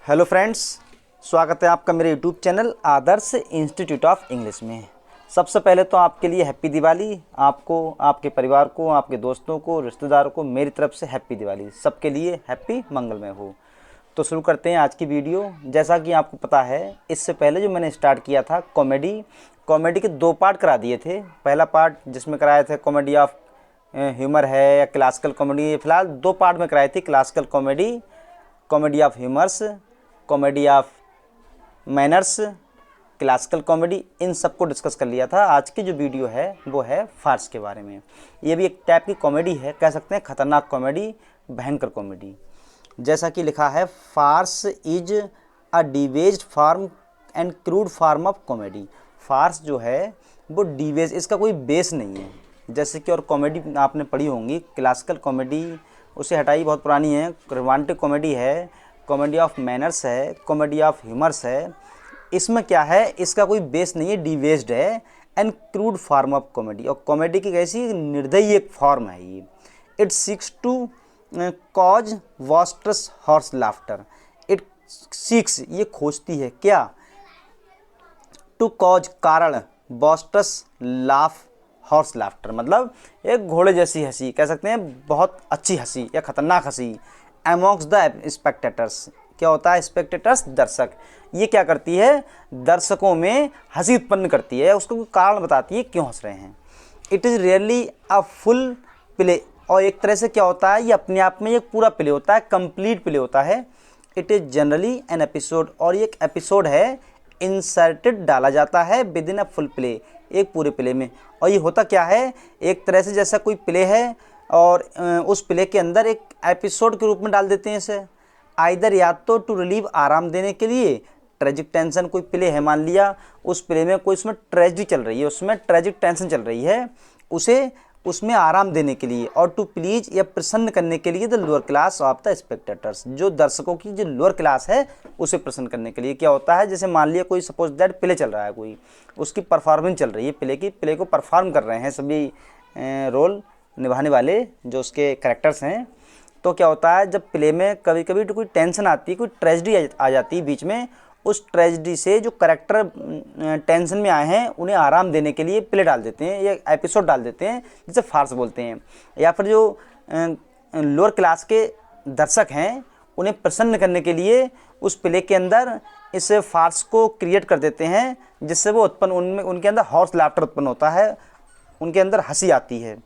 Hello friends, स्वागत है आपका मेरे YouTube channel Adarsh institute of English में। सबसे पहले तो आपके लिए हैप्पी दिवाली। आपको, आपके परिवार को, आपके दोस्तों को, रिश्तेदारों को मेरी तरफ से हैप्पी दिवाली। सबके लिए हैप्पी मंगलमय हो। तो शुरू करते हैं आज की वीडियो। जैसा कि आपको पता है, इससे पहले जो मैंने स्टार्ट किया था कॉमेडी के 2 पार्ट करा दिए थे। पहला पार्ट जिसमें कराए थे कॉमेडी ऑफ ह्यूमर है या क्लासिकल कॉमेडी, फिलहाल 2 पार्ट में कराई थी। Classical comedy, comedy of humours, comedy of manners, classical comedy, इन सबको डिस्कस कर लिया था। आज की जो वीडियो है वो है फार्स के बारे में। ये भी एक टाइप की कॉमेडी है, कह सकते हैं खतरनाक कॉमेडी, भयंकर कॉमेडी। जैसा कि लिखा है, farce is a debased form and crude form of comedy. Farce जो है वो डिवेज, इसका कोई बेस नहीं है। जैसे कि और कॉमेडी आपने पढ़ी होंगी, क्लासिकल कॉमेडी उसे हटाई, बहुत पुरानी है। रोमांटिक कॉमेडी है, कॉमेडी ऑफ मैनर्स है, कॉमेडी ऑफ ह्यूमर्स है। इसमें क्या है, इसका कोई बेस नहीं है, डिवेज्ड है and crude form of comedy. और कॉमेडी की कैसी निर्दयी एक फॉर्म है ये। It seeks to cause boisterous horse laughter. It seeks, ये खोजती है क्या, टू कॉज कारण, बॉस्ट्रस लाफ हॉर्स लाफ्टर, मतलब एक घोड़े जैसी हंसी, कह सकते हैं बहुत अच्छी हंसी या खतरनाक हंसी। एमॉन्ग्स द स्पेक्टेटर्स, क्या होता है स्पेक्टेटर्स, दर्शक। ये क्या करती है, दर्शकों में हंसी उत्पन्न करती है, उसको कारण बताती है क्यों हंस रहे हैं। It is really a full play, और एक तरह से क्या होता है, ये अपने आप में एक पूरा प्ले होता है, कंप्लीट प्ले होता है। It is generally an episode, और ये एक एपिसोड है, इंसर्टेड डाला जाता है with in a full play, एक पूरे प्ले में। और ये होता क्या है, एक तरह से जैसा कोई प्ले है और उस प्ले के अंदर एक एपिसोड के रूप में डाल देते हैं इसे। आइदर या तो टू रिलीव, आराम देने के लिए, ट्रेजिक टेंशन, कोई प्ले है मान लिया, उस प्ले में कोई उसमें ट्रेजिडी चल रही है, उसमें ट्रेजिक टेंशन चल रही है, उसे उसमें आराम देने के लिए। और टू प्लीज, या प्रसन्न करने के लिए the lower class of the spectators, जो दर्शकों की जो लोअर क्लास है उसे प्रसन्न करने के लिए। क्या होता है, जैसे मान लिया कोई सपोज दैट प्ले चल रहा है, कोई उसकी परफॉर्मेंस चल रही है प्ले की, प्ले को परफॉर्म कर रहे हैं सभी रोल निभाने वाले जो उसके कैरेक्टर्स हैं। तो क्या होता है, जब प्ले में कभी कभी तो कोई टेंशन आती है, कोई ट्रेजिडी आ जाती है बीच में, उस ट्रेजिडी से जो करेक्टर टेंशन में आए हैं उन्हें आराम देने के लिए प्ले डाल देते हैं या एपिसोड डाल देते हैं, जिसे फार्स बोलते हैं। या फिर जो लोअर क्लास के दर्शक हैं उन्हें प्रसन्न करने के लिए उस प्ले के अंदर इस फार्स को क्रिएट कर देते हैं, जिससे वो उत्पन्न उनके अंदर हॉर्स लाफ्टर उत्पन्न होता है, उनके अंदर हंसी आती है,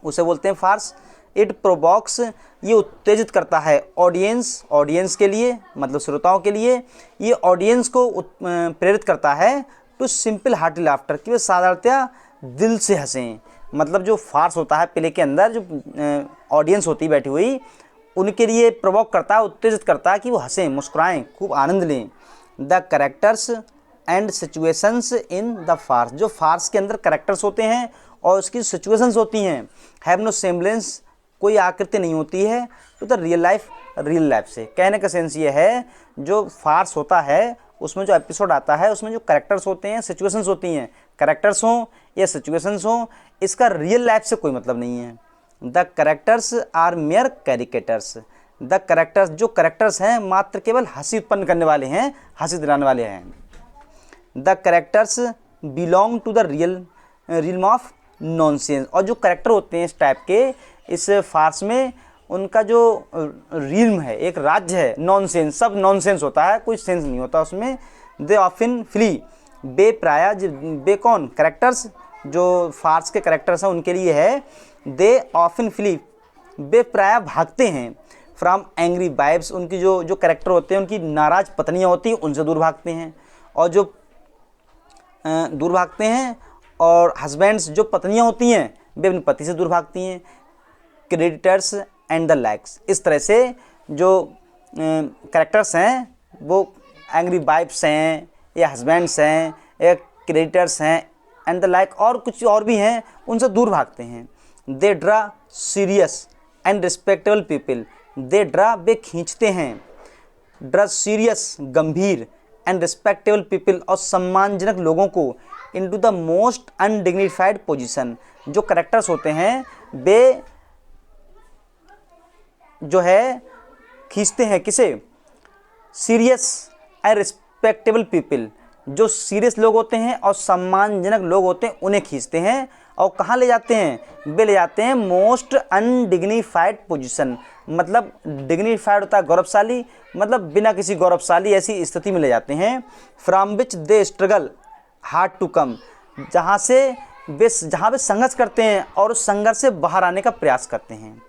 उसे बोलते हैं फार्स। इट प्रोवॉक्स, ये उत्तेजित करता है ऑडियंस के लिए, मतलब श्रोताओं के लिए, ये ऑडियंस को प्रेरित करता है टू सिंपल हार्टी लाफ्टर, कि वे साधारणतया दिल से हंसें। मतलब जो फार्स होता है प्ले के अंदर, जो ऑडियंस होती है बैठी हुई, उनके लिए प्रोवॉक करता है, उत्तेजित करता है कि वो हंसें, मुस्कुराएं, खूब आनंद लें। The characters and situations in the farce, जो फार्स के अंदर कैरेक्टर्स होते हैं और उसकी सिचुएशंस होती हैं, हैव नो सेम्बलेंस, कोई आकृति नहीं होती है, तो द रियल लाइफ से। कहने का सेंस ये है, जो फार्स होता है उसमें जो एपिसोड आता है उसमें जो कैरेक्टर्स होते हैं, सिचुएशंस होती हैं, कैरेक्टर्स हों या सिचुएशंस हों, इसका रियल लाइफ से कोई मतलब नहीं है। The characters are mere caricatures, the characters, जो कैरेक्टर्स हैं मात्र केवल हंसी उत्पन्न करने वाले हैं, हंसी दिलाने वाले हैं। The characters belong to the realm of nonsense, और जो कैरेक्टर होते हैं इस टाइप के, इस फार्स में उनका जो रियल्म है, एक राज्य है, नॉनसेंस, सब नॉनसेंस होता है, कोई सेंस नहीं होता उसमें। दे ऑफन फ्ली, बे प्राय, बे कौन, कैरेक्टर्स, जो फार्स के कैरेक्टर्स हैं उनके लिए है, दे ऑफन फ्ली, बे प्राय भागते हैं, फ्रॉम एंग्री वाइफ्स, उनकी जो कैरेक्टर होते हैं, उनकी नाराज़ पत्नियाँ होती हैं, उनसे दूर भागते हैं, और जो दूर भागते हैं, और हस्बैंड्स, जो पत्नियाँ होती हैं, वे अपने पति से दूर भागती हैं। क्रेडिटर्स एंड द लाइक्स, इस तरह से जो कैरेक्टर्स हैं वो एंग्री वाइफ्स हैं या हस्बैंड्स हैं या क्रेडिटर्स हैं एंड द लाइक, और कुछ और भी हैं, उनसे दूर भागते हैं। They draw serious and respectable people, they draw, वे खींचते हैं, ड्रज सीरियस गंभीर एंड रिस्पेक्टेबल पीपल और सम्मानजनक लोगों को into the most undignified position. जो करेक्टर्स होते हैं वे जो है खींचते हैं किसे, सीरियस एंड रिस्पेक्टेबल पीपल, जो सीरियस लोग होते हैं और सम्मानजनक लोग होते हैं उन्हें खींचते हैं और कहाँ ले जाते हैं, वे ले जाते हैं मोस्ट अनडिग्निफाइड पोजीशन। मतलब डिग्निफाइड होता है गौरवशाली, मतलब बिना किसी गौरवशाली ऐसी स्थिति में ले जाते हैं। From which they struggle hard to come, जहाँ वे संघर्ष करते हैं और उस संघर्ष से बाहर आने का प्रयास करते हैं।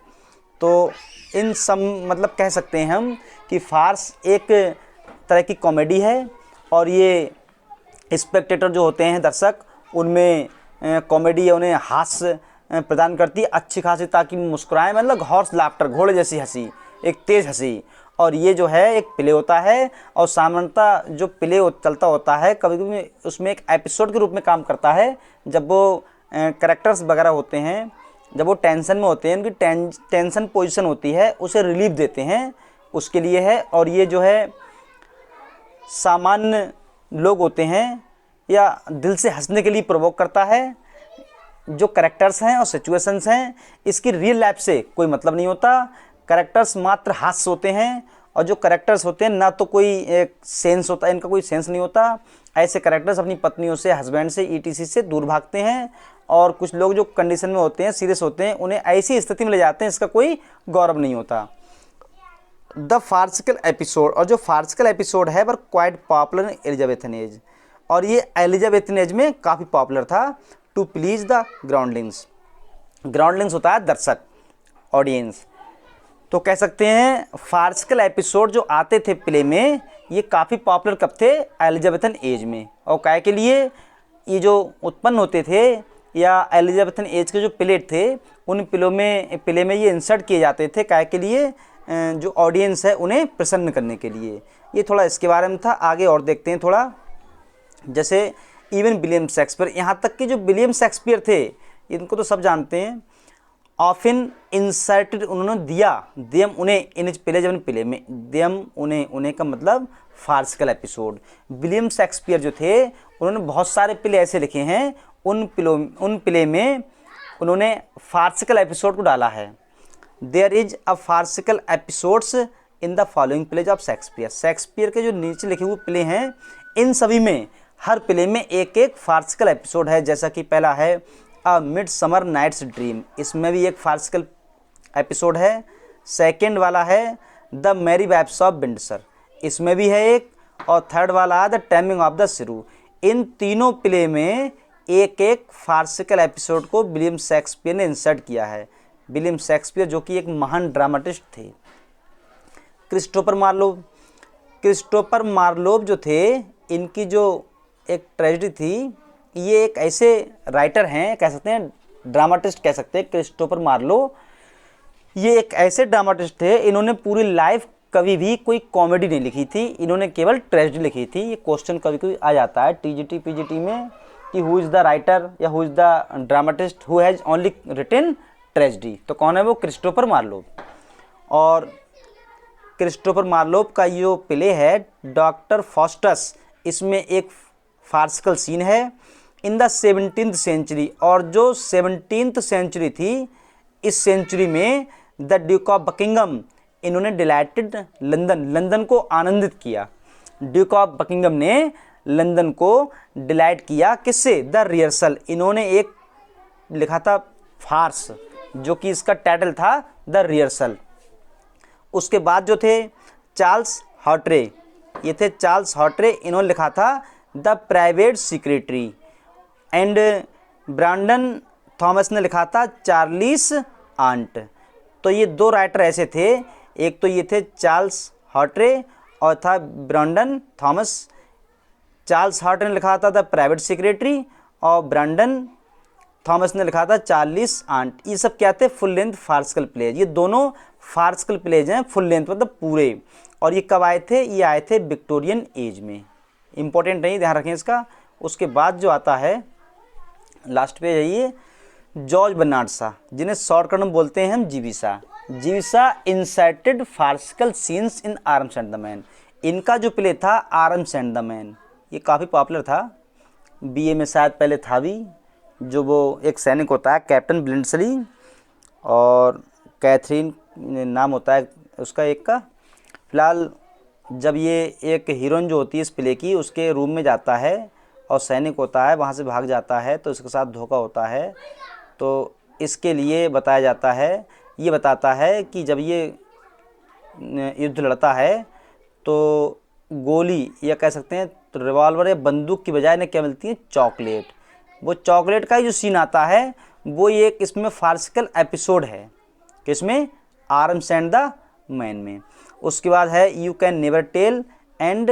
तो इन सब मतलब कह सकते हैं हम कि फार्स एक तरह की कॉमेडी है और ये स्पेक्टेटर जो होते हैं दर्शक, उनमें कॉमेडी उन्हें हास्य प्रदान करती है अच्छी खासी, ताकि मुस्कुराएं, मतलब हॉर्स लाफ्टर, घोड़े जैसी हंसी, एक तेज़ हंसी। और ये जो है एक प्ले होता है और सामान्यतः जो प्ले चलता होता है कभी कभी उसमें एक एपिसोड के रूप में काम करता है। जब वो कैरेक्टर्स वगैरह होते हैं, जब वो टेंशन में होते हैं, उनकी टेंशन पोजीशन होती है, उसे रिलीफ देते हैं, उसके लिए है। और ये जो है सामान्य लोग होते हैं या दिल से हंसने के लिए प्रोवोक करता है। जो कैरेक्टर्स हैं और सिचुएशंस हैं इसकी रियल लाइफ से कोई मतलब नहीं होता। कैरेक्टर्स मात्र हास्य होते हैं और जो कैरेक्टर्स होते हैं ना तो कोई एक सेंस होता है, इनका कोई सेंस नहीं होता। ऐसे कैरेक्टर्स अपनी पत्नियों से, हस्बैंड से, ईटीसी से दूर भागते हैं और कुछ लोग जो कंडीशन में होते हैं, सीरियस होते हैं, उन्हें ऐसी स्थिति में ले जाते हैं इसका कोई गौरव नहीं होता। द फार्सिकल एपिसोड, और जो फार्सिकल एपिसोड है वह quite popular in Elizabethan age, और ये एलिजाबेथन एज में काफ़ी पॉपुलर था। टू प्लीज द ग्राउंडलिंग्स, ग्राउंडलिंग्स होता है दर्शक, ऑडियंस। तो कह सकते हैं फार्सिकल एपिसोड जो आते थे प्ले में ये काफ़ी पॉपुलर कब थे, एलिजाबेथन एज में। और काय के लिए ये जो उत्पन्न होते थे या एलिजाबेथन एज के जो प्ले थे उन प्ले में ये इंसर्ट किए जाते थे, काय के लिए, जो ऑडियंस है उन्हें प्रसन्न करने के लिए। ये थोड़ा इसके बारे में था। आगे और देखते हैं थोड़ा, जैसे इवन विलियम शेक्सपियर, यहाँ तक कि जो विलियम शेक्सपियर थे इनको तो सब जानते हैं। ऑफिन इंसर्टेड, उन्होंने दिया, देम उन्हें, इन प्ले, जब प्ले में देम उन्हें का मतलब फार्सिकल एपिसोड। विलियम शेक्सपियर जो थे उन्होंने बहुत सारे प्ले ऐसे लिखे हैं, उन प्ले में उन्होंने फार्सिकल एपिसोड को डाला है। There is a farcical episodes in the following plays of Shakespeare. Shakespeare के जो नीचे लिखे हुए प्ले हैं इन सभी में, हर प्ले में एक एक फार्सिकल एपिसोड है। जैसा कि पहला है अ मिडसमर नाइट्स ड्रीम, इसमें भी एक फार्सिकल एपिसोड है। सेकंड वाला है the merry wives of Windsor, इसमें भी है एक। और थर्ड वाला है द टेमिंग ऑफ द श्रू। इन तीनों प्ले में एक एक फार्सिकल एपिसोड को विलियम शेक्सपियर ने इंसर्ट किया है। विलियम शेक्सपियर जो कि एक महान ड्रामाटिस्ट थे। क्रिस्टोफर मार्लोव, क्रिस्टोफर मार्लोव जो थे, इनकी जो एक ट्रेजेडी थी, ये एक ऐसे राइटर हैं, कह सकते हैं ड्रामाटिस्ट कह सकते हैं क्रिस्टोफर मार्लोव। ये एक ऐसे ड्रामाटिस्ट थे, इन्होंने पूरी लाइफ कभी भी कोई कॉमेडी नहीं लिखी थी, इन्होंने केवल ट्रेजेडी लिखी थी। ये क्वेश्चन कभी कभी आ जाता है टीजीटी पीजीटी में कि हु इज़ द राइटर या who is the dramatist who has only written tragedy, तो कौन है वो, क्रिस्टोफर मार्लोव। और क्रिस्टोफर मार्लोव का जो प्ले है डॉक्टर फॉस्टस, इसमें एक फार्सिकल सीन है इन द 17th सेंचुरी। और जो 17th सेंचुरी थी, इस सेंचुरी में द ड्यूक ऑफ बकिंगम, इन्होंने डिलाइटेड लंदन को आनंदित किया। ड्यूक ऑफ बकिंगम ने लंदन को डिलाइट किया, किससे, द रिहर्सल। इन्होंने एक लिखा था फार्स जो कि इसका टाइटल था द रिहर्सल। उसके बाद जो थे चार्ल्स हॉटरे, ये थे चार्ल्स हॉटरे, इन्होंने लिखा था the private secretary. And Brandon Thomas ने लिखा था चार्लीस आंट। तो ये दो राइटर ऐसे थे, एक तो ये थे चार्ल्स हॉटरे और था ब्रांडन थॉमस। चार्ल्स हॉटरे ने लिखा था द प्राइवेट सेक्रेटरी और ब्रांडन थॉमस ने लिखा था चार्लीस आंट। ये सब क्या थे, फुल लेंथ फार्सिकल प्लेज। ये दोनों फार्सिकल प्लेज हैं फुल लेंथ मतलब पूरे। और ये कब आए थे, ये आए थे विक्टोरियन एज में। इंपॉर्टेंट नहीं, ध्यान रखें इसका। उसके बाद जो आता है लास्ट पे है ये जॉर्ज बर्नार्ड शॉ, जिन्हें शॉर्टकट में बोलते हैं हम जीबी शाह। जीविसा inserted farcical scenes in Arms and the Man. इनका जो प्ले था आर्म्स एंड द मैन, ये काफ़ी पॉपुलर था, बीए में शायद पहले था भी। जो वो एक सैनिक होता है कैप्टन ब्लिंडसली और कैथरीन नाम होता है उसका एक का। फिलहाल जब ये एक हीरोइन जो होती है इस प्ले की, उसके रूम में जाता है और सैनिक होता है वहाँ से भाग जाता है तो उसके साथ धोखा होता है। तो इसके लिए बताया जाता है, ये बताता है कि जब ये युद्ध लड़ता है तो गोली या कह सकते हैं तो रिवॉल्वर या बंदूक की बजाय इन्हें क्या मिलती है, चॉकलेट। वो चॉकलेट का जो सीन आता है वो ये एक इसमें फार्सिकल एपिसोड है, किसमें, आर्म्स एंड द मैन में। उसके बाद है you can never tell and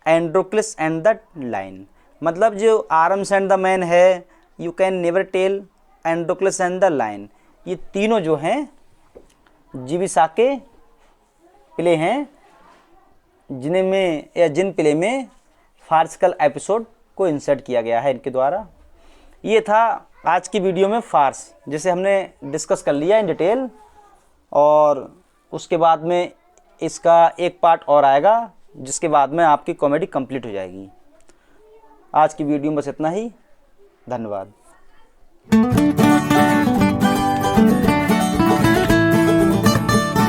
Androcles and the lion. मतलब जो आर्म्स एंड द मैन है, you can never tell, Androcles and the lion, ये तीनों जो हैं जीविसा के प्ले हैं जिन प्ले में फार्सिकल एपिसोड को इंसर्ट किया गया है इनके द्वारा। ये था आज की वीडियो में फार्स, जिसे हमने डिस्कस कर लिया इन डिटेल, और उसके बाद में इसका एक पार्ट और आएगा जिसके बाद में आपकी कॉमेडी कंप्लीट हो जाएगी। आज की वीडियो में बस इतना ही, धन्यवाद।